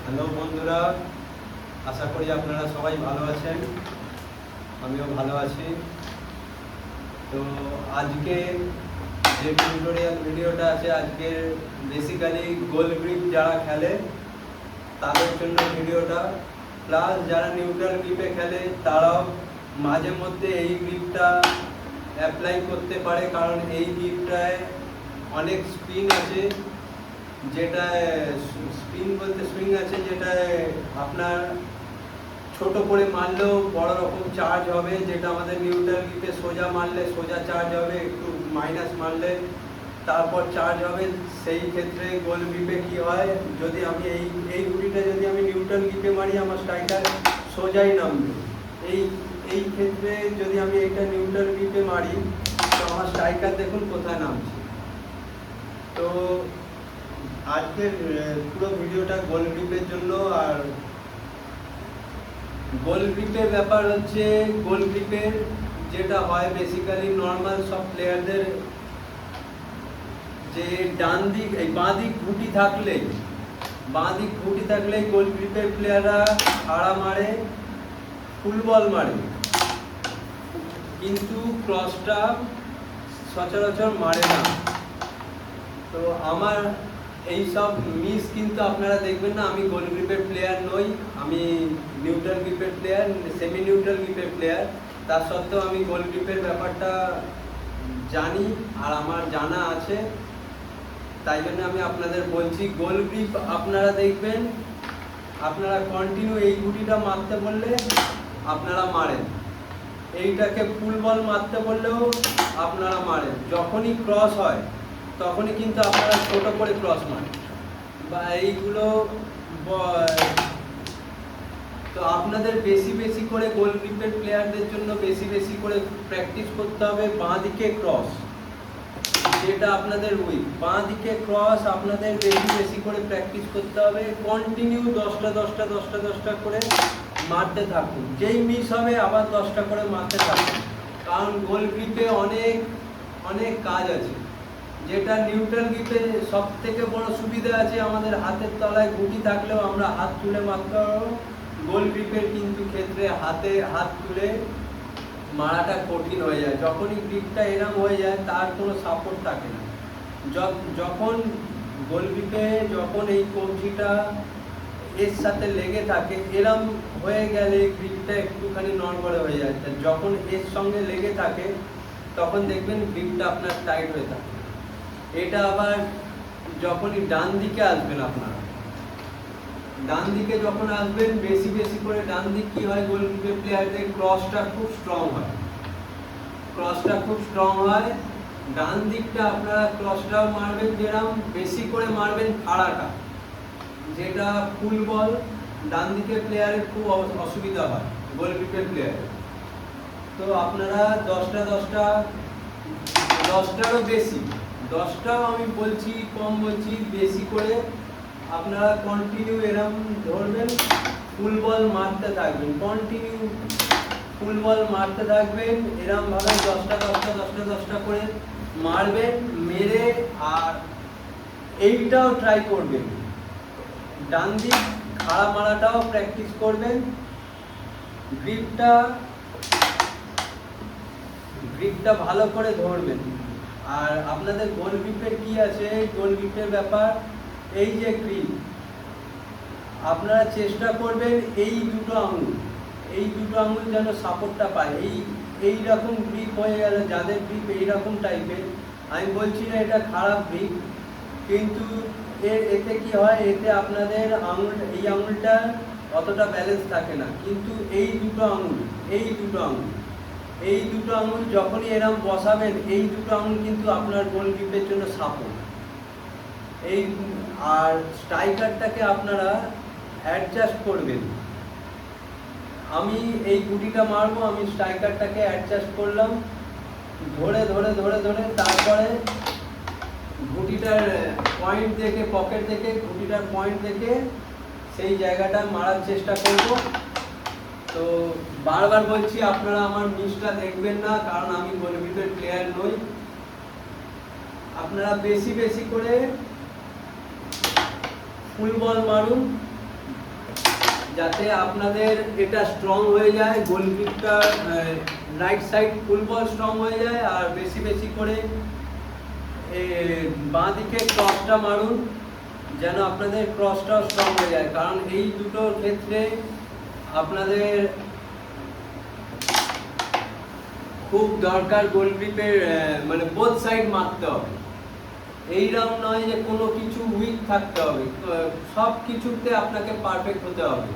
Hello বন্ধুরা, আশা করি আপনারা সবাই ভালো আছেন। আমিও ভালো আছি। তো আজকে যে টিউটোরিয়াল ভিডিওটা আছে, আজকে বেসিক্যালি গোল গ্রিপ যারা খেলে তাদের জন্য ভিডিওটা, প্লাস যারা নিউট্রাল গ্রিপে খেলে তারাও মাঝে মধ্যে এই গ্রিপটা অ্যাপ্লাই করতে পারে, কারণ এই গ্রিপটায় অনেক স্পিন আছে, যেটায় স্পিন বলতে সুইং আছে, যেটায় আপনার ছোট করে মারলেও বড় রকম চার্জ হবে, যেটা আমাদের নিউট্রাল গ্রিপে সোজা মারলে সোজা চার্জ হবে, একটু মাইনাস মারলে তারপর চার্জ হবে। সেই ক্ষেত্রে গোল গ্রিপে কি হয়, যদি আমি এই গুটিটা যদি আমি নিউট্রাল গ্রিপে মারি, আমার স্ট্রাইকার সোজাই নামবে। এই ক্ষেত্রে যদি আমি এটা নিউট্রাল গ্রিপে মারি, তো আমার স্ট্রাইকার দেখুন কোথায় নামছে। তো আজকের পুরো ভিডিওটা গোল গ্রিপের জন্য। আর গোল গ্রিপের ব্যাপার হচ্ছে, গোল গ্রিপের যেটা হয় বেসিক্যালি নর্মাল সব প্লেয়ারদের, যে ডান দিক এই বাঁ দিক ঘুঁটি থাকলেই গোল গ্রিপের প্লেয়াররা আড়া মারে, ফুল বল মারে, কিন্তু ক্রসটা সচরাচর মারে না। তো আমার এই সব মিস কিন্তু আপনারা দেখবেন না। আমি গোল গ্রিপের প্লেয়ার নই, আমি নিউট্রাল গ্রিপের প্লেয়ার, সেমি নিউট্রাল গ্রিপের প্লেয়ার। তার সত্ত্বেও আমি গোল গ্রিপের ব্যাপারটা জানি আর আমার জানা আছে, তাই জন্য আমি আপনাদের বলছি। গোল গ্রিপ আপনারা দেখবেন, আপনারা কন্টিনিউ এই গুটিটা মারতে বললে আপনারা মারেন, এইটাকে ফুল বল মারতে বললেও আপনারা মারেন। যখনই ক্রস হয় তখনই কিন্তু আপনারা ছোট করে ক্রস মারেন বা এইগুলো। তো আপনাদের বেশি করে গোল গ্রিপের প্লেয়ারদের জন্য বেশি করে প্র্যাকটিস করতে হবে বাঁ দিকে ক্রস, যেটা আপনাদের উইক। বাঁ দিকে ক্রস আপনাদের বেশি করে প্র্যাকটিস করতে হবে। কন্টিনিউ 10টা করে মারতে থাকুন, যেই মিস হবে আবার 10টা করে মারতে থাকুন। কারণ গোল গ্রিপে অনেক কাজ আছে, যেটা নিউট্রাল গ্রিপে সব থেকে বড় সুবিধা আছে, আমাদের হাতের তলায় গুটি থাকলেও আমরা হাত তুলে মারতে পারবো। গোল গ্রিপের কিন্তু ক্ষেত্রে হাত তুলে মারাটা কঠিন হয়ে যায়। যখনই গ্রিপটা এরম হয়ে যায়, তার কোনো সাপোর্ট থাকে না। যখন গোল গ্রিপে যখন এই কবজিটা এর সাথে লেগে থাকে, এরম হয়ে গেলে গ্রিপটা একটুখানি নড়বড়ে হয়ে যায়। যখন এর সঙ্গে লেগে থাকে তখন দেখবেন গ্রিপটা আপনার টাইট হয়ে থাকে। এটা আবার যখনই ডান দিকে আসবেন, আপনারা ডান দিকে যখন আসবেন, বেশি করে ডান দিক কি হয়, গোল গ্রিপের প্লেয়ারদের ক্রসটা খুব স্ট্রং হয়। ডান দিকটা আপনারা ক্রসটাও মারবেন, যেরকম বেশি করে মারবেন ফাড়াটা, যেটা ফুল বল ডান দিকের প্লেয়ারের খুব অসুবিধা হয় গোল গ্রিপের প্লেয়ারের। তো আপনারা 10টারও বেশি, 10টাও আমি বলছি কম বলছি, বেশি করে আপনারা কন্টিনিউ এরম ধরবেন, ফুল বল মারতে থাকবেন, কন্টিনিউ ফুল বল মারতে থাকবেন। এরমভাবে 10টা করে মারবেন, মেরে আর এইটাও ট্রাই করবেন, ডান দিক খাড়া মারাটাও প্র্যাকটিস করবেন। গ্রিপটা ভালো করে ধরবেন। আর আপনাদের গোল গ্রিপের কি আছে, গোল গ্রিপের ব্যাপার, এই যে গ্রিপ আপনারা চেষ্টা করবেন এই দুটো আঙুল যেন সাপোর্টটা পায়। এইরকম গ্রিপ হয়ে গেল, যাদের গ্রিপ এইরকম টাইপের, আমি বলছি না এটা খারাপ গ্রিপ, কিন্তু এতে কি হয়, এতে আপনাদের এই আঙুলটা অতটা ব্যালেন্স থাকে না। কিন্তু এই দুটো আঙুল যখনই এরম বসাবেন, এই দুটো আঙুল কিন্তু আপনার গোল গ্রিপের জন্য সাপোর্ট। আর স্ট্রাইকারটাকে আপনারা অ্যাডজাস্ট করবেন। আমি এই গুটিটা মারবো, আমি স্ট্রাইকারটাকে অ্যাডজাস্ট করলাম, ধরে তারপরে গুটিটার পয়েন্ট দেখে, পকেট দেখে, গুটিটার পয়েন্ট দেখে সেই জায়গাটা মারার চেষ্টা করব। তো বারবার বলছি, আপনারা আমার মিসটা দেখবেন না, কারণ আমি গোল গ্রিপের প্লেয়ার নই। আপনারা বেশি করে ফুল বল মারুন, যাতে আপনাদের এটা স্ট্রং হয়ে যায়, গোল গ্রিপটা রাইট সাইড ফুল বল স্ট্রং হয়ে যায়। আর বেশি বেশি করে বাঁ দিকে ক্রসটা মারুন, যেন আপনাদের ক্রসটাও স্ট্রং হয়ে যায়। কারণ এই দুটোর ক্ষেত্রে আপনাদের খুব দরকার গোল গ্রিপের, মানে বোথ সাইড মারতে হবে। এইরকম নয় যে কোনো কিছু উইক থাকতে হবে, সব কিছুতে আপনাকে পারফেক্ট হতে হবে।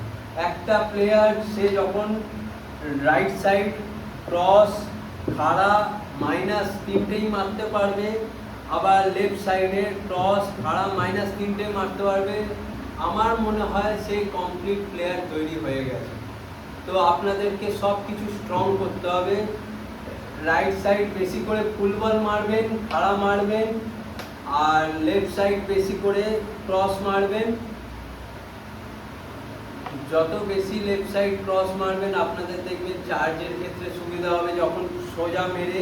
একটা প্লেয়ার সে যখন রাইট সাইড ক্রস খাড়া মাইনাস তিনটেই মারতে পারবে, আবার লেফট সাইডে ক্রস খাড়া মাইনাস তিনটেই মারতে পারবে, আমার মনে হয় সে কমপ্লিট প্লেয়ার তৈরি হয়ে গেছে। তো আপনাদেরকে সব কিছু স্ট্রং করতে হবে। রাইট সাইড বেশি করে ফুল বল মারবেন, খাড়া মারবেন, আর লেফট সাইড বেশি করে ক্রস মারবেন। যত বেশি লেফট সাইড ক্রস মারবেন আপনাদের দেখবেন চার্জের ক্ষেত্রে সুবিধা হবে। যখন সোজা মেরে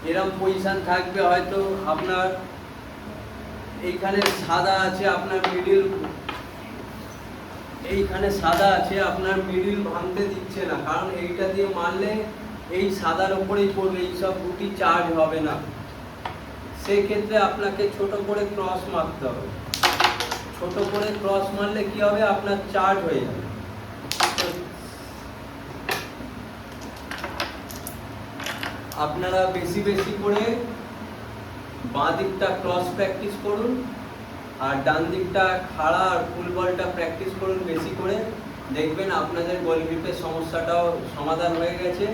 এরম পজিশন থাকবে, হয়তো আপনার এইখানে সাদা আছে, আপনার মিডিল এইখানে সাদা আছে, আপনার মিডিল ভাঙতে দিচ্ছে না, কারণ এইটা দিয়ে মারলে এই সাদার উপরেই পড়বে, এইসব গুটি চার্জ হবে না। সেই ক্ষেত্রে আপনাকে ছোট করে ক্রস মারতে হবে। ছোট করে ক্রস মারলে কি হবে, আপনার চার্জ হয়ে যাবে। আপনারা বেশি বেশি করে বাঁ দিকটা ক্রস প্র্যাকটিস করুন, আর ডান দিকটা খাড়া আর ফুল বলটা প্র্যাকটিস করুন বেশি করে। দেখবেন আপনাদের গোল গ্রিপের সমস্যাটাও সমাধান হয়ে গেছে।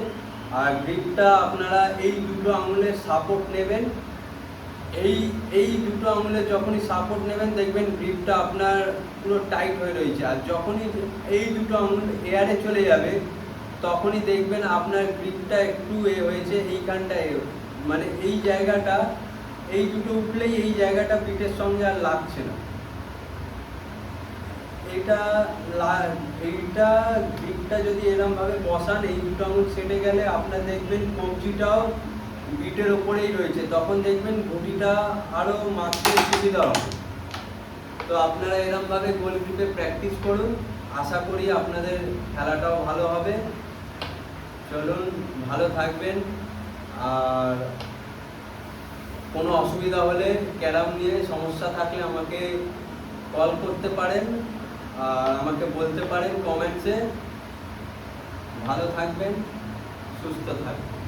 আর গ্রিপটা আপনারা এই দুটো আঙুলের সাপোর্ট নেবেন, এই দুটো আঙুলে যখনই সাপোর্ট নেবেন দেখবেন গ্রিপটা আপনার পুরো টাইট হয়ে রয়েছে। আর যখনই এই দুটো আঙুল এয়ারে চলে যাবে তখনই দেখবেন আপনার গ্রিপটা একটু হয়েছে, এইখানটায় মানে এই জায়গাটা, এই দুটো উঠলেই এই জায়গাটা পিঠের সঙ্গে আর লাগছে না। এইটা গ্রিপটা যদি এরকম ভাবে বসান, এই দুটো আঙুল সেটে গেলে আপনার দেখবেন কবজিটাও বিটের ওপরেই রয়েছে, তখন দেখবেন ঘুটিটা আরো মারতে সুবিধা হবে। তো আপনারা এরকম ভাবে গোল গ্রিপে প্র্যাকটিস করুন, আশা করি আপনাদের খেলাটাও ভালো হবে। চলুন, ভালো থাকবেন। আর কোনো অসুবিধা হলে, ক্যারাম নিয়ে সমস্যা থাকলে আমাকে কল করতে পারেন আর আমাকে বলতে পারেন কমেন্টসে। ভালো থাকবেন, সুস্থ থাকবেন।